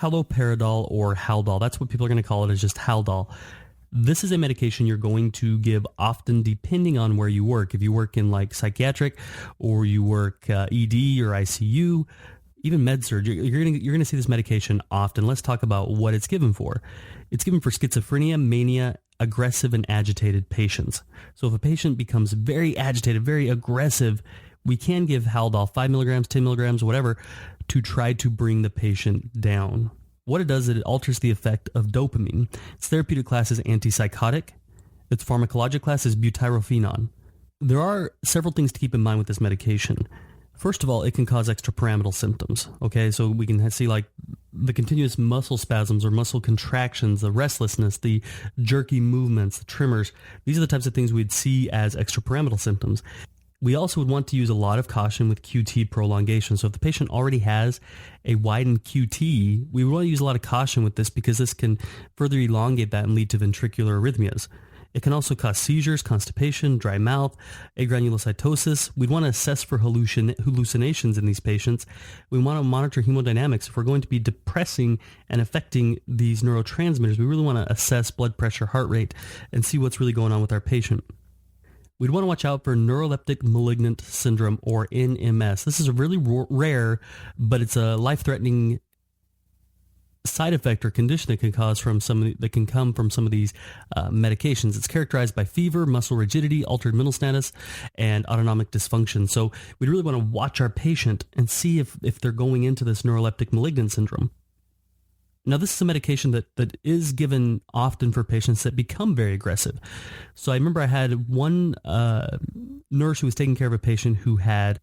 Haloperidol or Haldol. That's what people are going to call it, is just Haldol. This is a medication you're going to give often depending on where you work. If you work in like psychiatric or you work ED or ICU, even med-surg, you're going to see this medication often. Let's talk about what it's given for. It's given for schizophrenia, mania, aggressive and agitated patients. So if a patient becomes very agitated, very aggressive, we can give Haldol 5 milligrams, 10 milligrams, whatever, to try to bring the patient down. What it does is it alters the effect of dopamine. Its therapeutic class is antipsychotic. Its pharmacologic class is butyrophenones. There are several things to keep in mind with this medication. First of all, it can cause extrapyramidal symptoms. Okay, so we can see like the continuous muscle spasms or muscle contractions, the restlessness, the jerky movements, the tremors. These are the types of things we'd see as extrapyramidal symptoms. We also would want to use a lot of caution with QT prolongation. So if the patient already has a widened QT, we would want to use a lot of caution with this because this can further elongate that and lead to ventricular arrhythmias. It can also cause seizures, constipation, dry mouth, agranulosytosis. We'd want to assess for hallucinations in these patients. We want to monitor hemodynamics. If we're going to be depressing and affecting these neurotransmitters, we really want to assess blood pressure, heart rate, and see what's really going on with our patient. We'd want to watch out for neuroleptic malignant syndrome, or NMS. This is a really rare, but it's a life-threatening side effect or condition that can come from some of these medications. It's characterized by fever, muscle rigidity, altered mental status, and autonomic dysfunction. So we really want to watch our patient and see if they're going into this neuroleptic malignant syndrome. Now, this is a medication that is given often for patients that become very aggressive. So I remember I had one nurse who was taking care of a patient who had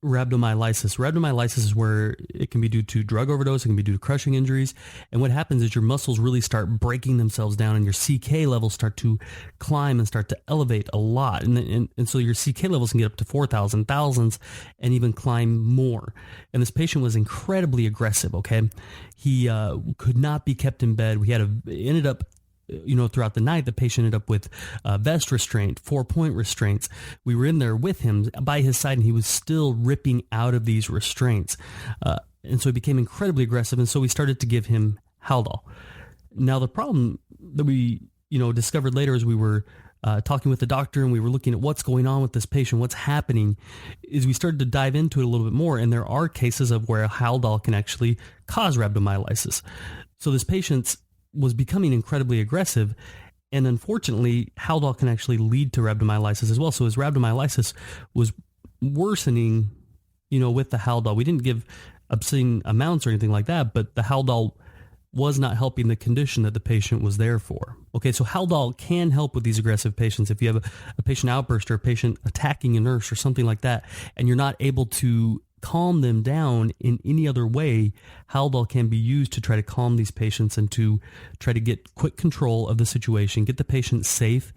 rhabdomyolysis. Rhabdomyolysis is where it can be due to drug overdose, it can be due to crushing injuries, and what happens is your muscles really start breaking themselves down and your CK levels start to climb and start to elevate a lot, and so your CK levels can get up to 4,000, thousands, and even climb more. And this patient was incredibly aggressive, okay? He could not be kept in bed. Ended up throughout the night, the patient ended up with vest restraint, 4-point restraints. We were in there with him by his side, and he was still ripping out of these restraints. And so he became incredibly aggressive, and so we started to give him Haldol. Now, the problem that we, discovered later as we were talking with the doctor and we were looking at what's going on with this patient, what's happening, is we started to dive into it a little bit more, and there are cases of where Haldol can actually cause rhabdomyolysis. So this patient was becoming incredibly aggressive, and unfortunately, Haldol can actually lead to rhabdomyolysis as well. So his rhabdomyolysis was worsening, with the Haldol. We didn't give obscene amounts or anything like that, but the Haldol was not helping the condition that the patient was there for. Okay, so Haldol can help with these aggressive patients. If you have a patient outburst or a patient attacking a nurse or something like that, and you're not able to calm them down in any other way, Haldol can be used to try to calm these patients and to try to get quick control of the situation, get the patient safe,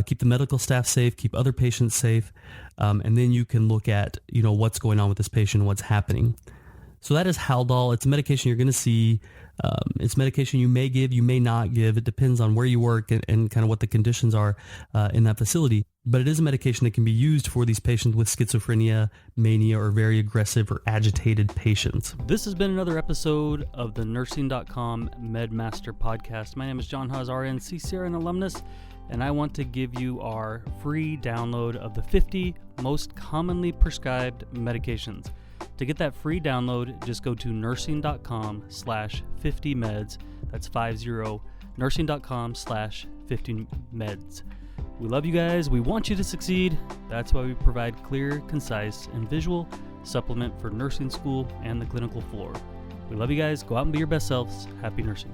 keep the medical staff safe, keep other patients safe, and then you can look at what's going on with this patient, what's happening. So that is Haldol. It's a medication you're going to see. It's medication you may give, you may not give. It depends on where you work and kind of what the conditions are in that facility. But it is a medication that can be used for these patients with schizophrenia, mania, or very aggressive or agitated patients. This has been another episode of the Nursing.com MedMaster Podcast. My name is John Haas, RN, CCRN alumnus, and I want to give you our free download of the 50 most commonly prescribed medications. To get that free download, just go to nursing.com/50meds. That's 50, nursing.com/50meds. We love you guys. We want you to succeed. That's why we provide clear, concise, and visual supplement for nursing school and the clinical floor. We love you guys. Go out and be your best selves. Happy nursing.